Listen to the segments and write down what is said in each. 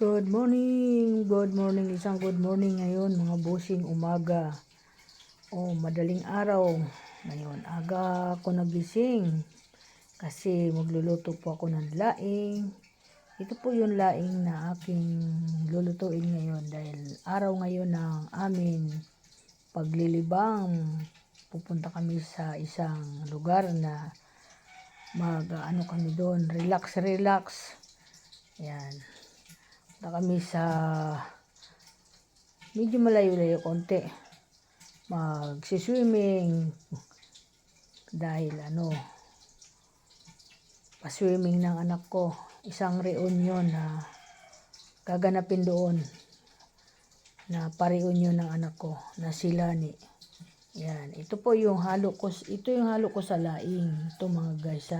Good morning, isang good morning ngayon mga bossing umaga. Madaling araw. Ngayon, aga ako nagising kasi magluluto po ako ng laing. Ito po yung laing na aking lulutuin ngayon dahil araw ngayon ng amin paglilibang. Pupunta kami sa isang lugar na kami doon, relax. Yan. Na kami sa medyo malayo-layo konti. Magsiswimming dahil pa-swimming ng anak ko. Isang reunion na gaganapin doon na pa-reunion ng anak ko na si Lani. Yan, ito yung halo ko sa laing. Ito mga guys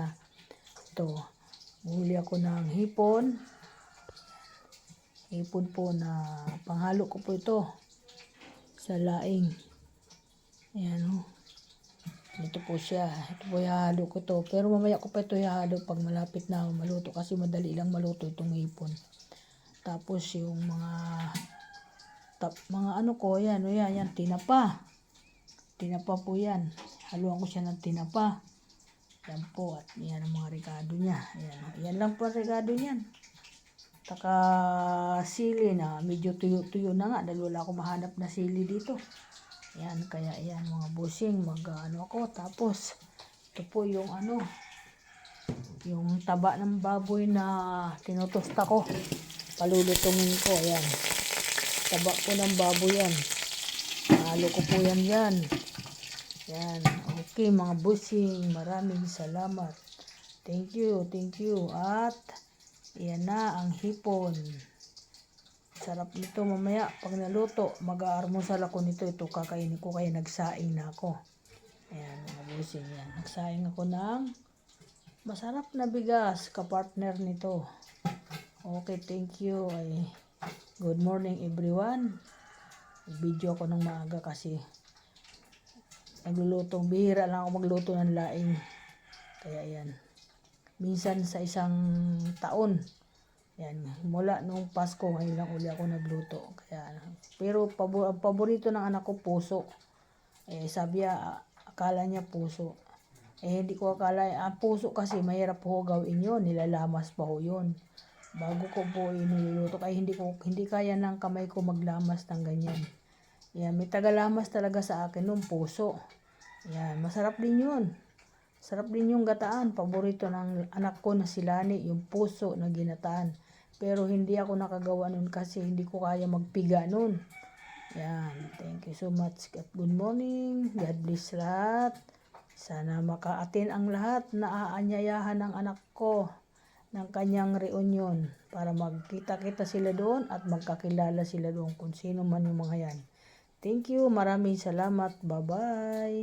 Ito, huli ako ng hipon. Hipon po na panghalo ko po ito sa laing. Ayan Ito po siya. Ito po ihalo ko to. Pero mamaya ko pa ito ihalo pag malapit na maluto kasi madali lang maluto itong hipon. Tapos yung yan, tinapa. Tinapa po yan. Haluan ko siya ng tinapa. Yan po. At yan ang mga regado niya. Yan lang po ang regado niyan. Taka sili na medyo tuyo-tuyo na nga dahil wala akong mahanap na sili dito. Yan, kaya yan mga bossing ako. Tapos ito po yung yung taba ng baboy na tinutosta ko. Palulutungin ko. Ayan. Taba po ng baboy yan. Halo ko po yan. Yan. Okay mga bossing. Maraming salamat. Thank you. At yan na ang hipon. Sarap nito mamaya. Pag naluto, mag-aalmusal ako nito. Ito kakainin ko kaya nagsaing na ako. Ayan mga bossing. Yan. Nagsaing ako ng masarap na bigas. Kapartner nito. Okay, thank you. Good morning everyone. Video ako ng maaga kasi bihira lang ako magluto ng laing. Kaya yan. Minsan sa isang taon. Yan, mula nung Pasko ngayon lang uli ako nagluto. Pero ang paborito ng anak ko puso. Sabi niya, akala niya puso. Hindi ko akala, ang puso kasi mahirap po gawin yun. Nilalamas pa ho yun. Bago ko po iniluluto. Kaya hindi kaya ng kamay ko maglamas ng ganyan. Yan, may tagalamas talaga sa akin nung puso. Yan, masarap din yun. Sarap din yung gataan. Paborito ng anak ko na si Lani, yung puso na ginataan. Pero hindi ako nakagawa nun kasi hindi ko kaya magpiga nun. Yan. Thank you so much. At good morning. God bless lahat. Sana maka-attend ang lahat na aanyayahan ng anak ko ng kanyang reunion para magkita-kita sila doon at magkakilala sila doon kung sino man yung mga yan. Thank you. Maraming salamat. Bye-bye.